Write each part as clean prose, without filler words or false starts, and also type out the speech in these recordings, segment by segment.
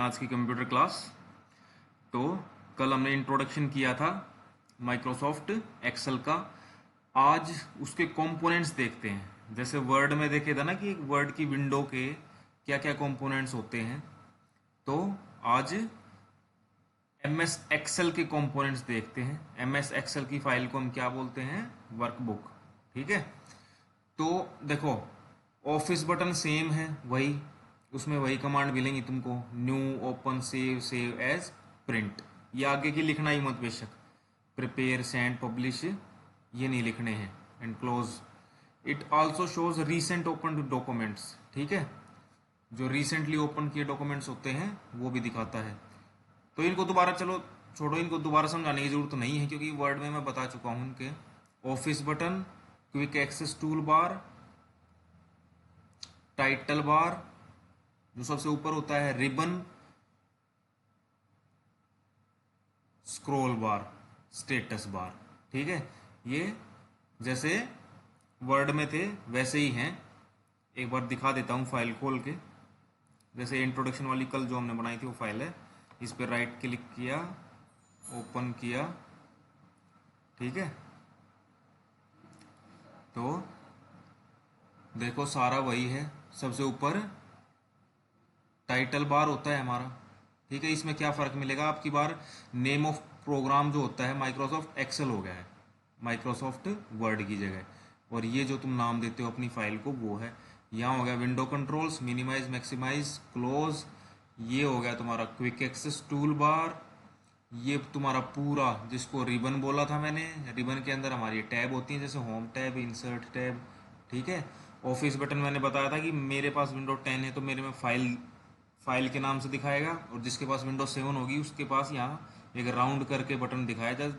आज की computer class. तो कल हमने इंट्रोडक्शन किया था माइक्रोसॉफ्ट एक्सेल का। आज उसके कंपोनेंट्स देखते हैं। जैसे वर्ड में देखे था ना कि एक वर्ड की विंडो के क्या क्या कंपोनेंट्स होते हैं, तो आज एम एस एक्सेल के कंपोनेंट्स देखते हैं। एम एस एक्सेल की फाइल को हम क्या बोलते हैं? वर्कबुक। ठीक है, तो देखो ऑफिस बटन सेम है, वही उसमें वही कमांड मिलेंगी तुमको, new, open, save, save as, print. ये आगे की लिखना ही मत बेशक, प्रिपेयर, सेंड, पब्लिश ये नहीं लिखने हैं, and close. It also shows recent open documents. ठीक है, जो रिसेंटली ओपन किए डॉक्यूमेंट्स होते हैं वो भी दिखाता है। तो इनको दोबारा चलो छोड़ो, इनको दोबारा समझाने की जरूरत नहीं है क्योंकि वर्ड में मैं बता चुका हूं इनके। Office button, quick access tool bar, title bar, जो सबसे ऊपर होता है ribbon, scroll bar, status bar. ठीक है, ये जैसे वर्ड में थे वैसे ही हैं। एक बार दिखा देता हूं फाइल खोल के। जैसे इंट्रोडक्शन वाली कल जो हमने बनाई थी वो फाइल है, इस पर राइट क्लिक किया, ओपन किया। ठीक है, तो देखो सारा वही है। सबसे ऊपर टाइटल बार होता है हमारा। ठीक है, इसमें क्या फ़र्क मिलेगा आपकी बार? नेम ऑफ प्रोग्राम जो होता है माइक्रोसॉफ्ट एक्सेल हो गया है माइक्रोसॉफ्ट वर्ड की जगह, और ये जो तुम नाम देते हो अपनी फाइल को वो है। यहाँ हो गया window controls, minimize, maximize, close. ये हो गया तुम्हारा क्विक एक्सेस टूल बार। ये तुम्हारा पूरा जिसको रिबन बोला था मैंने, रिबन के अंदर हमारी टैब होती है, जैसे होम टैब, इंसर्ट टैब। ठीक है, ऑफिस बटन मैंने बताया था कि मेरे पास विंडो 10 है तो मेरे में फाइल फाइल के नाम से दिखाएगा, और जिसके पास विंडो 7 होगी उसके पास यहाँ एक राउंड करके बटन दिखाया जाए।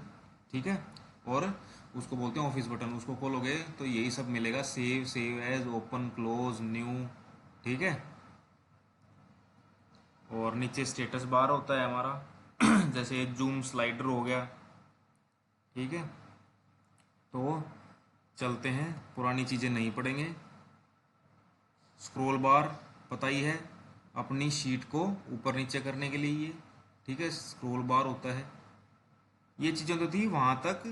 ठीक है, और उसको बोलते हैं ऑफिस बटन। उसको खोलोगे तो यही सब मिलेगा, save, save as, open, close, new. ठीक है, और नीचे स्टेटस बार होता है हमारा जैसे जूम स्लाइडर हो गया। ठीक है, तो चलते हैं, पुरानी चीज़ें नहीं पढ़ेंगे। स्क्रॉल बार पता ही है, अपनी शीट को ऊपर नीचे करने के लिए ये। ठीक है, स्क्रॉल बार होता है। ये चीज़ें तो थी वहाँ तक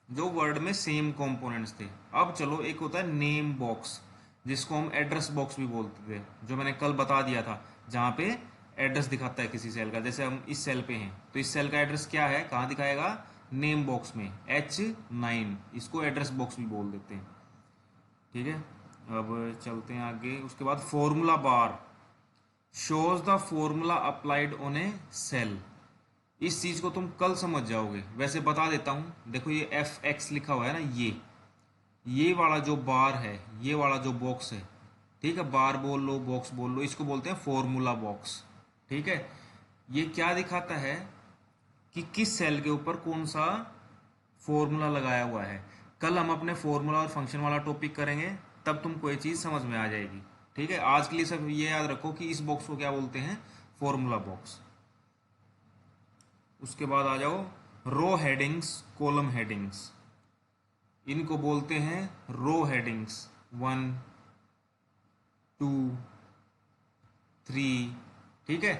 जो वर्ड में सेम कंपोनेंट्स थे। अब चलो, एक होता है नेम बॉक्स, जिसको हम एड्रेस बॉक्स भी बोलते थे, जो मैंने कल बता दिया था, जहाँ पे एड्रेस दिखाता है किसी सेल का। जैसे हम इस सेल पे हैं तो इस सेल का एड्रेस क्या है, कहाँ दिखाएगा? नेम बॉक्स में, H9। इसको एड्रेस बॉक्स भी बोल देते हैं। ठीक है, अब चलते हैं आगे। उसके बाद formula bar shows the formula applied on a cell. इस चीज को तुम कल समझ जाओगे, वैसे बता देता हूं। देखो ये FX लिखा हुआ है ना, ये वाला जो बार है, ये वाला जो बॉक्स है, ठीक है, बार बोल लो, बॉक्स बोल लो, इसको बोलते हैं फॉर्मूला बॉक्स। ठीक है, ये क्या दिखाता है कि किस सेल के ऊपर कौन सा फॉर्मूला लगाया हुआ है। कल हम अपने फॉर्मूला और फंक्शन वाला टॉपिक करेंगे, तब तुमको ये चीज समझ में आ जाएगी। ठीक है, आज के लिए सब ये याद रखो कि इस बॉक्स को क्या बोलते हैं? Formula box. उसके बाद आ जाओ रो हेडिंग्स, कॉलम हेडिंग्स। इनको बोलते हैं रो हेडिंग्स, 1, 2, 3। ठीक है,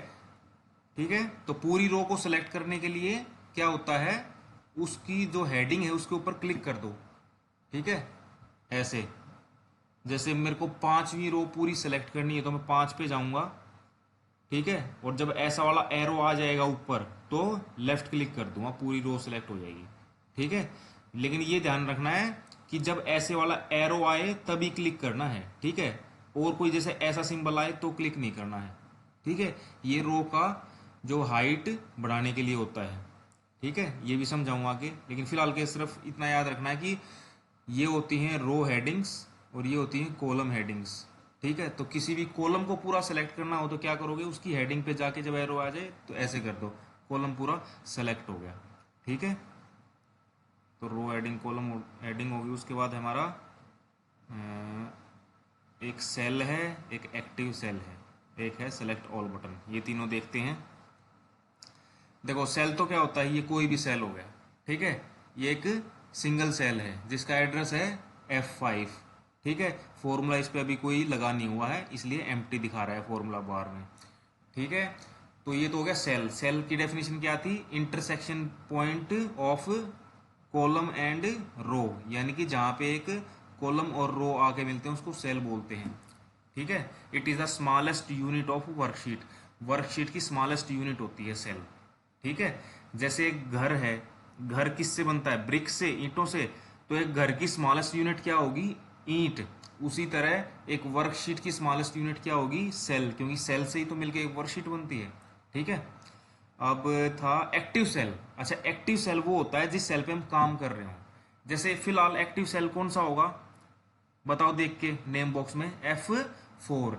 ठीक है, तो पूरी रो को सिलेक्ट करने के लिए क्या होता है, उसकी जो हेडिंग है उसके ऊपर क्लिक कर दो। ठीक है, ऐसे जैसे मेरे को 5वीं रो पूरी सेलेक्ट करनी है तो मैं 5 पे जाऊंगा। ठीक है, और जब ऐसा वाला एरो आ जाएगा ऊपर तो लेफ्ट क्लिक कर दूंगा, पूरी रो सेलेक्ट हो जाएगी। ठीक है, लेकिन ये ध्यान रखना है कि जब ऐसे वाला एरो आए तभी क्लिक करना है। ठीक है, और कोई जैसे ऐसा सिंबल आए तो क्लिक नहीं करना है। ठीक है, ये रो का जो हाइट बढ़ाने के लिए होता है। ठीक है, ये भी समझाऊंगा आगे, लेकिन फिलहाल के सिर्फ इतना याद रखना है कि ये होती हैं रो हेडिंग्स और ये होती हैं कॉलम हेडिंग्स। ठीक है, तो किसी भी कॉलम को पूरा सेलेक्ट करना हो तो क्या करोगे, उसकी हेडिंग पे जाके जब एरो आ जाए तो ऐसे कर दो, कॉलम पूरा सेलेक्ट हो गया। ठीक है, तो रो हेडिंग, कॉलम हेडिंग होगी। उसके बाद हमारा एक सेल है, एक एक्टिव सेल है, एक है सेलेक्ट ऑल बटन। ये तीनों देखते हैं। देखो सेल तो क्या होता है, ये कोई भी सेल हो गया। ठीक है, ये एक सिंगल सेल है जिसका एड्रेस है F5। ठीक है, फॉर्मूला इस पे अभी कोई लगा नहीं हुआ है इसलिए एम्प्टी दिखा रहा है फॉर्मूला बार में। ठीक है, तो ये तो हो गया सेल। सेल की डेफिनेशन क्या थी? Intersection point of column and row, यानी कि जहां पे एक कॉलम और रो आके मिलते हैं उसको सेल बोलते हैं। ठीक है। It is the smallest unit of worksheet. Worksheet की स्मॉलेस्ट यूनिट होती है सेल। ठीक है। जैसे एक घर है, घर किससे बनता है? ब्रिक से, ईंटों से। तो एक घर की स्मॉलेस्ट यूनिट क्या होगी? ईंट। उसी तरह एक वर्कशीट की स्मॉलेस्ट यूनिट क्या होगी? सेल, क्योंकि सेल से ही तो मिलकर एक वर्कशीट बनती है। ठीक है। अब था एक्टिव सेल। अच्छा, एक्टिव सेल वो होता है जिस सेल पे हम काम कर रहे हो। जैसे फिलहाल एक्टिव सेल कौन सा होगा? बताओ देख के नेम बॉक्स में। F4।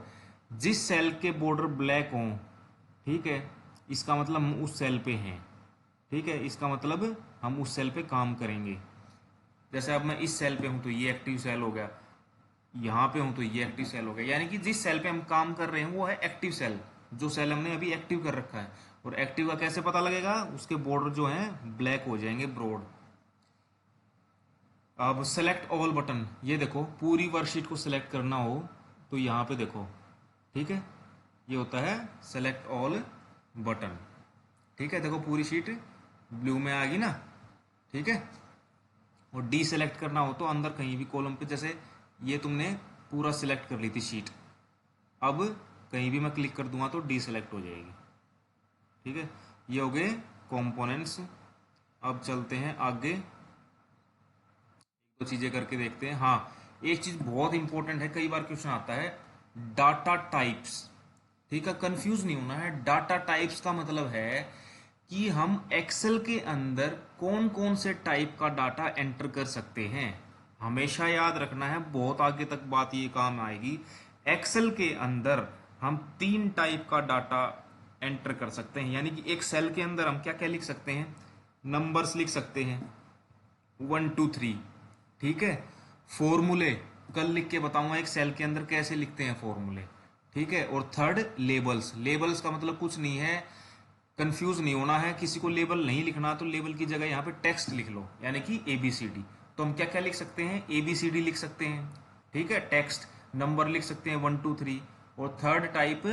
जिस सेल के बॉर्डर ब्लैक हो, ठीक है, इसका मतलब हम उस सेल पे हैं। ठीक है, इसका मतलब हम उस सेल पे काम करेंगे। जैसे अब मैं इस सेल पे हूं तो ये एक्टिव सेल हो गया, यहाँ पे हूं तो ये एक्टिव सेल हो गया। यानी कि जिस सेल पे हम काम कर रहे हैं वो है एक्टिव सेल, जो सेल हमने अभी एक्टिव कर रखा है। और एक्टिव का कैसे पता लगेगा? उसके बॉर्डर जो हैं ब्लैक हो जाएंगे, ब्रॉड। अब सेलेक्ट ऑल बटन, ये देखो पूरी वर्कशीट को सिलेक्ट करना हो तो यहाँ पे देखो। ठीक है, ये होता है सेलेक्ट ऑल बटन। ठीक है, देखो पूरी शीट ब्लू में आ गई ना। ठीक है। और डी सेलेक्ट करना हो तो अंदर कहीं भी कॉलम पे, जैसे ये तुमने पूरा सिलेक्ट कर ली थी शीट, अब कहीं भी मैं क्लिक कर दूंगा तो डी सेलेक्ट हो जाएगी। ठीक है, ये हो गए कंपोनेंट्स। अब चलते हैं आगे, तो चीजें करके देखते हैं। हाँ, एक चीज बहुत इंपॉर्टेंट है, कई बार क्वेश्चन आता है, डाटा टाइप्स। ठीक है, कंफ्यूज नहीं होना है। डाटा टाइप्स का मतलब है कि हम एक्सेल के अंदर कौन कौन से टाइप का डाटा एंटर कर सकते हैं। हमेशा याद रखना है, बहुत आगे तक बात ये काम आएगी। एक्सेल के अंदर हम 3 टाइप का डाटा एंटर कर सकते हैं। यानी कि एक सेल के अंदर हम क्या क्या लिख सकते हैं? नंबर्स लिख सकते हैं, 1 2 3। ठीक है। फॉर्मूले कल लिख के बताऊंगा एक सेल के अंदर कैसे लिखते हैं फॉर्मूले। ठीक है। और थर्ड, लेबल्स। लेबल्स का मतलब कुछ नहीं है, कंफ्यूज नहीं होना है। किसी को लेबल नहीं लिखना तो लेबल की जगह यहाँ पे टेक्स्ट लिख लो, यानी कि ABCD। तो हम क्या क्या लिख सकते हैं? ABCD लिख सकते हैं। ठीक है, टेक्स्ट। नंबर लिख सकते हैं 1 2 3। और थर्ड टाइप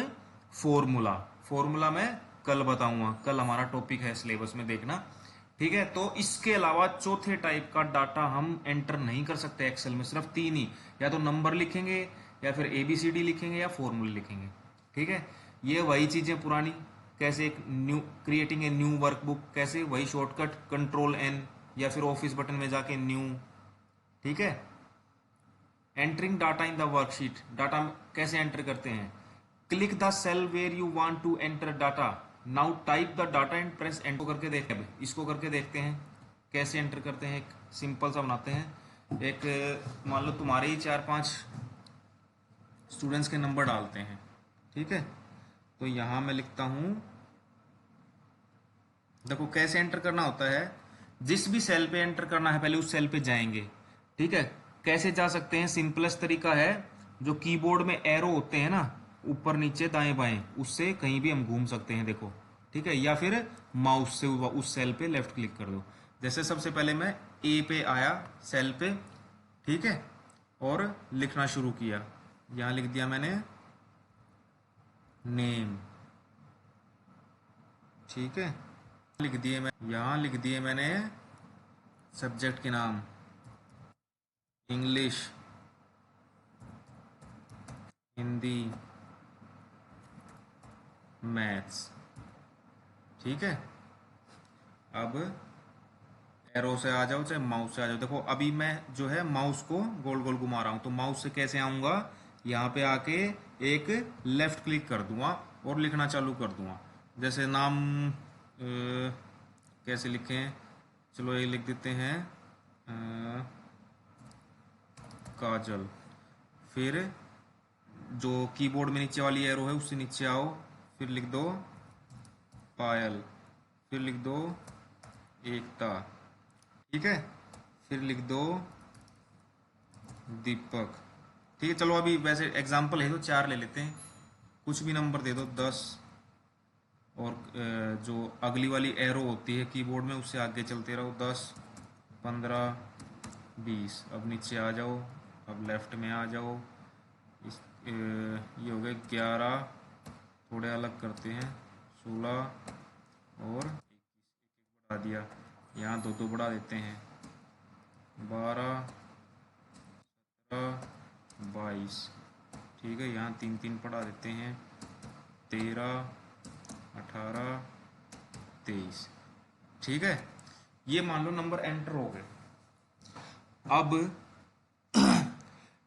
फॉर्मूला। फॉर्मूला मैं कल बताऊंगा, कल हमारा टॉपिक है सिलेबस में, देखना। ठीक है। तो इसके अलावा चौथे टाइप का डाटा हम एंटर नहीं कर सकते एक्सेल में, सिर्फ 3 ही। या तो नंबर लिखेंगे, या फिर ABCD लिखेंगे, या फॉर्मूले लिखेंगे। ठीक है। ये वही चीजें पुरानी, कैसे एक new creating a new workbook, कैसे वही शॉर्टकट Ctrl+N, या फिर ऑफिस बटन में जाके न्यू। ठीक है। Entering data in the worksheet, data कैसे एंटर करते हैं? Click the cell where you want to enter data, now type the data and press enter. करके देखते हैं, इसको करके देखते हैं कैसे एंटर करते हैं। एक सिंपल सा बनाते हैं। एक मान लो तुम्हारे ही 4 5 स्टूडेंट्स के नंबर डालते हैं। ठीक है। तो यहां मैं लिखता हूं, देखो कैसे एंटर करना होता है। जिस भी सेल पे एंटर करना है पहले उस सेल पे जाएंगे। ठीक है। कैसे जा सकते हैं? सिंपलेस्ट तरीका है, जो कीबोर्ड में एरो होते हैं ना, ऊपर नीचे दाएं बाएं, उससे कहीं भी हम घूम सकते हैं, देखो। ठीक है। या फिर माउस से उस सेल पे लेफ्ट क्लिक कर दो। जैसे सबसे पहले मैं ए पे आया, सेल पे। ठीक है। और लिखना शुरू किया, यहां लिख दिया मैंने नेम। ठीक है। लिख दिए मैं, यहां लिख दिए मैंने सब्जेक्ट के नाम, इंग्लिश, हिंदी, मैथ्स। ठीक है। अब एरो से आ जाओ चाहे माउस से आ जाओ। देखो अभी मैं जो है माउस को गोल गोल घुमा रहा हूं, तो माउस से कैसे आऊंगा? यहाँ पे आके एक लेफ्ट क्लिक कर दूंगा और लिखना चालू कर दूंगा। जैसे नाम कैसे लिखें? चलो ये लिख देते हैं काजल। फिर जो कीबोर्ड में नीचे वाली एरो है उससे नीचे आओ, फिर लिख दो पायल, फिर लिख दो एकता। ठीक है। फिर लिख दो दीपक। ठीक है। चलो अभी वैसे एग्जाम्पल है तो 4 ले लेते हैं, कुछ भी नंबर दे दो, 10। और जो अगली वाली एरो होती है कीबोर्ड में उससे आगे चलते रहो, 10 15 20। अब नीचे आ जाओ, अब लेफ्ट में आ जाओ। ये हो गए 11, थोड़े अलग करते हैं, 16 और 21 बढ़ा दिया, यहाँ दो दो बढ़ा देते हैं, 12 17 22, ठीक है, यहाँ तीन तीन बढ़ा देते हैं, 13 18 23, ठीक है। ये मान लो नंबर एंटर हो गए। अब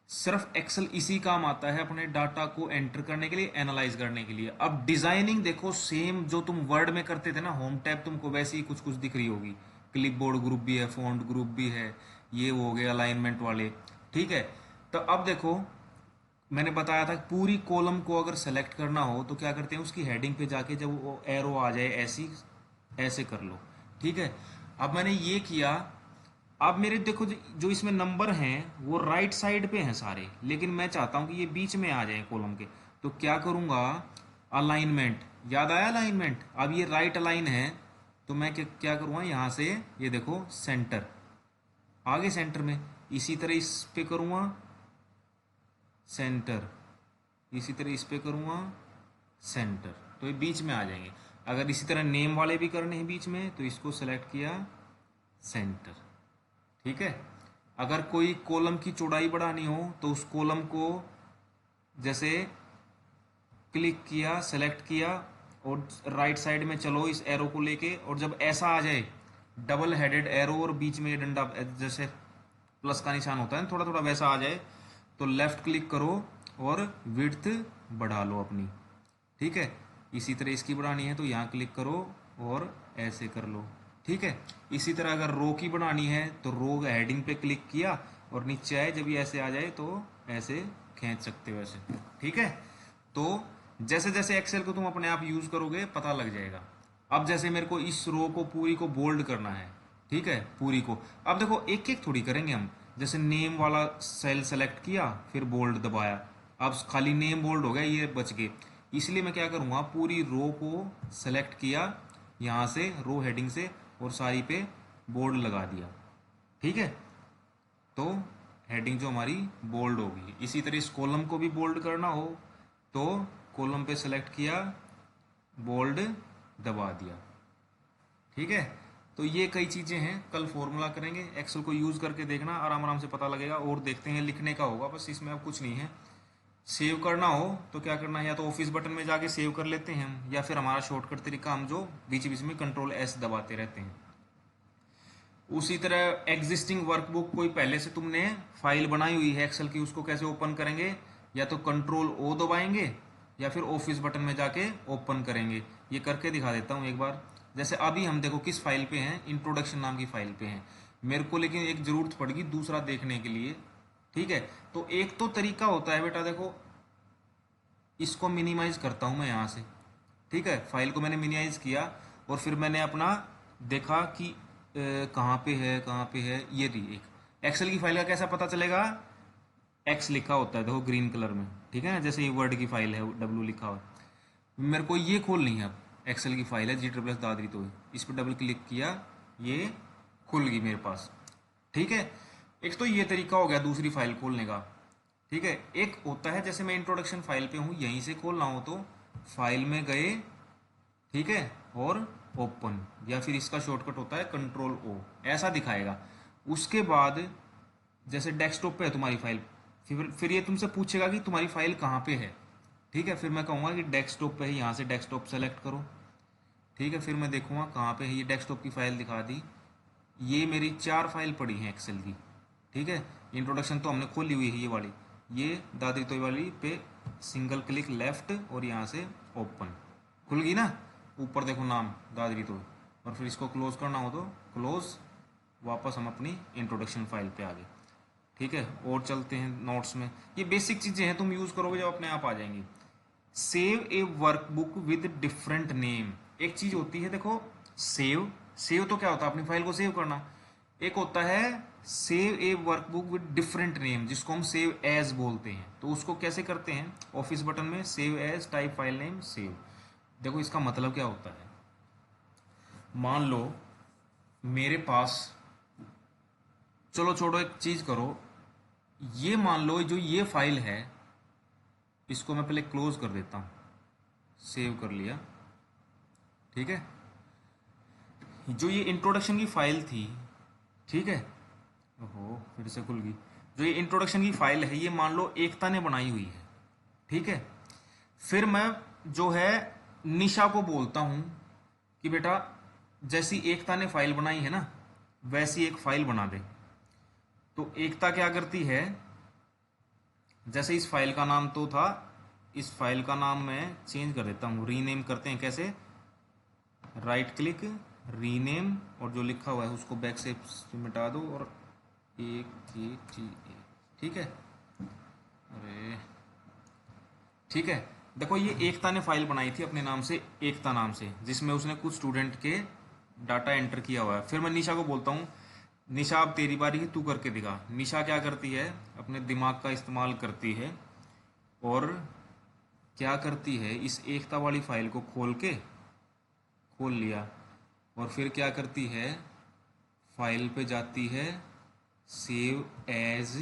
सिर्फ एक्सेल इसी काम आता है अपने डाटा को एंटर करने के लिए, एनालाइज करने के लिए। अब डिजाइनिंग देखो सेम जो तुम वर्ड में करते थे ना, होम टैब तुमको वैसे ही कुछ कुछ दिख रही होगी, क्लिपबोर्ड ग्रुप भी है, फॉन्ट ग्रुप भी है, ये हो गए अलाइनमेंट वाले, ठीक है। तो अब देखो मैंने बताया था पूरी कॉलम को अगर सेलेक्ट करना हो तो क्या करते हैं, उसकी हेडिंग पे जाके जब वो एरो आ जाए ऐसी ऐसे कर लो, ठीक है। अब मैंने ये किया, अब मेरे देखो जो इसमें नंबर हैं वो राइट साइड पे हैं सारे, लेकिन मैं चाहता हूं कि ये बीच में आ जाए कॉलम के, तो क्या करूंगा, अलाइनमेंट, याद आया अलाइनमेंट, अब ये राइट अलाइन है तो मैं क्या करूंगा, यहां से ये देखो सेंटर, आगे सेंटर में, इसी तरह इस पे करूंगा सेंटर, इसी तरह इस पे करूंगा सेंटर, तो ये बीच में आ जाएंगे। अगर इसी तरह नेम वाले भी करने हैं बीच में तो इसको सेलेक्ट किया सेंटर, ठीक है। अगर कोई कॉलम की चौड़ाई बढ़ानी हो तो उस कॉलम को जैसे क्लिक किया, सेलेक्ट किया और राइट साइड में चलो इस एरो को लेके, और जब ऐसा आ जाए डबल हेडेड एरो और बीच में डंडा जैसे प्लस का निशान होता है थोड़ा थोड़ा वैसा आ जाए, तो लेफ्ट क्लिक करो और विड्थ बढ़ा लो अपनी, ठीक है। इसी तरह इसकी बढ़ानी है तो यहाँ क्लिक करो और ऐसे कर लो, ठीक है। इसी तरह अगर रो की बनानी है तो रो हेडिंग पे क्लिक किया और नीचे आए, जब ये ऐसे आ जाए तो ऐसे खींच सकते हो ऐसे, ठीक है। तो जैसे जैसे एक्सेल को तुम अपने आप यूज करोगे पता लग जाएगा। अब जैसे मेरे को इस रो को पूरी को बोल्ड करना है, ठीक है, पूरी को, अब देखो एक एक थोड़ी करेंगे हम, जैसे नेम वाला सेल सेलेक्ट किया फिर बोल्ड दबाया, अब खाली नेम बोल्ड हो गया, ये बच गए, इसलिए मैं क्या करूंगा, पूरी रो को सेलेक्ट किया यहां से रो हेडिंग से और सारी पे बोल्ड लगा दिया, ठीक है। तो हेडिंग जो हमारी बोल्ड होगी। इसी तरह इस कॉलम को भी बोल्ड करना हो तो कॉलम पे सेलेक्ट किया, बोल्ड दबा दिया, ठीक है। तो ये कई चीजें हैं, कल फॉर्मूला करेंगे, एक्सेल को यूज करके देखना, आराम आराम से पता लगेगा। और देखते हैं, लिखने का होगा बस, इसमें अब कुछ नहीं है। सेव करना हो तो क्या करना है, या तो ऑफिस बटन में जाके सेव कर लेते हैं हम, या फिर हमारा शॉर्टकट तरीका हम जो बीच बीच में कंट्रोल एस दबाते रहते हैं। उसी तरह एग्जिस्टिंग वर्कबुक कोई पहले से तुमने फाइल बनाई हुई है एक्सेल की, उसको कैसे ओपन करेंगे, या तो कंट्रोल ओ दबाएंगे या फिर ऑफिस बटन में जाके ओपन करेंगे। ये करके दिखा देता हूँ एक बार। जैसे अभी हम देखो किस फाइल पे हैं, इंट्रोडक्शन नाम की फाइल पे हैं मेरे को, लेकिन एक जरूरत पड़ेगी दूसरा देखने के लिए, ठीक है। तो एक तो तरीका होता है बेटा, देखो इसको मिनिमाइज करता हूं मैं यहां से, ठीक है, फाइल को मैंने मिनिमाइज किया और फिर मैंने अपना देखा कि कहाँ पे है कहाँ पे है, ये रही एक एक्सेल की फाइल का कैसा पता चलेगा, एक्स लिखा होता है देखो ग्रीन कलर में, ठीक है ना, जैसे ये वर्ड की फाइल है डब्ल्यू लिखा हुआ है। मेरे को ये खोलनी है, अब एक्सेल की फाइल है GSS दादरी, तो इस पर डबल क्लिक किया, ये खुल गई मेरे पास, ठीक है। एक तो ये तरीका हो गया दूसरी फाइल खोलने का, ठीक है। एक होता है जैसे मैं इंट्रोडक्शन फाइल पे हूं, यहीं से खोलना हो तो फाइल में गए, ठीक है, और ओपन, या फिर इसका शॉर्टकट होता है कंट्रोल ओ, ऐसा दिखाएगा। उसके बाद जैसे डेस्कटॉप पे है तुम्हारी फाइल, फिर ये तुमसे पूछेगा कि तुम्हारी फाइल कहाँ पे है, ठीक है। फिर मैं कहूँगा कि डेस्कटॉप पे है, यहाँ से डेस्कटॉप सेलेक्ट करो, ठीक है। फिर मैं देखूंगा कहाँ पे है, ये डेस्कटॉप की फाइल दिखा दी। ये मेरी 4 फाइल पड़ी हैं एक्सेल की, ठीक है। इंट्रोडक्शन तो हमने खोली हुई है ये वाली, ये दादरी तोई वाली पे सिंगल क्लिक लेफ्ट और यहाँ से ओपन, खुल गई ना। ऊपर देखो नाम दादरी तोई, और फिर इसको क्लोज करना हो तो क्लोज, वापस हम अपनी इंट्रोडक्शन फाइल पे आ गए, ठीक है। और चलते हैं नोट्स में, ये बेसिक चीजें हैं, तुम यूज करोगे जब अपने आप आ जाएंगी। Save A workbook with different name, एक चीज होती है देखो सेव, सेव तो क्या होता है अपनी फाइल को सेव करना, एक होता है save A workbook with different name जिसको हम सेव एज बोलते हैं। तो उसको कैसे करते हैं, ऑफिस बटन में save as, type file name, save. देखो इसका मतलब क्या होता है, मान लो मेरे पास, चलो छोड़ो एक चीज करो, ये मान लो जो ये फाइल है इसको मैं पहले क्लोज कर देता हूं, सेव कर लिया, ठीक है। जो ये इंट्रोडक्शन की फाइल थी, ठीक है, ओहो फिर से खुल गई। जो ये इंट्रोडक्शन की फाइल है, ये मान लो एकता ने बनाई हुई है, ठीक है। फिर मैं जो है निशा को बोलता हूं कि बेटा जैसी एकता ने फाइल बनाई है ना, वैसी एक फाइल बना दे। तो एकता क्या करती है, जैसे इस फाइल का नाम तो था, इस फाइल का नाम मैं चेंज कर देता हूँ, रीनेम करते हैं। कैसे? राइट क्लिक, रीनेम, और जो लिखा हुआ है उसको बैक से मिटा दो और AKTA, ठीक है। अरे ठीक है, देखो ये एकता ने फाइल बनाई थी अपने नाम से, एकता नाम से, जिसमें उसने कुछ स्टूडेंट के डाटा एंटर किया हुआ है। फिर मैं निशा को बोलता हूँ, निशा अब तेरी बारी है, तू करके दिखा। निशा क्या करती है, अपने दिमाग का इस्तेमाल करती है और क्या करती है, इस एकता वाली फाइल को खोल लिया, और फिर क्या करती है, फाइल पे जाती है, सेव एज,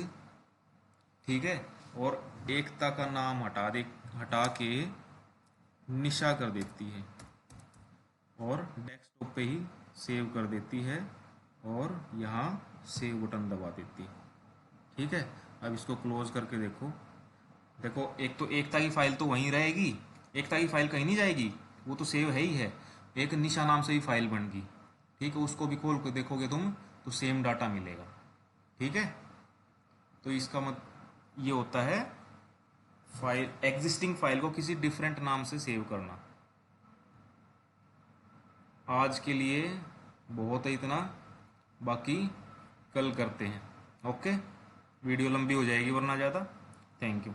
ठीक है, और एकता का नाम हटा के निशा कर देती है और डेस्कटॉप पे ही सेव कर देती है और यहाँ सेव बटन दबा देती है, ठीक है। अब इसको क्लोज करके देखो, देखो एक तो एकता की फाइल तो वहीं रहेगी, एकता की फाइल कहीं नहीं जाएगी, वो तो सेव है ही है। एक निशा नाम से भी फाइल बन गई, ठीक है, उसको भी खोल के देखोगे तुम तो सेम डाटा मिलेगा, ठीक है। तो इसका ये होता है फाइल, एग्जिस्टिंग फाइल को किसी डिफरेंट नाम से सेव करना। आज के लिए बहुत है इतना, बाकी कल करते हैं। ओके, वीडियो लंबी हो जाएगी वरना ज़्यादा। Thank you.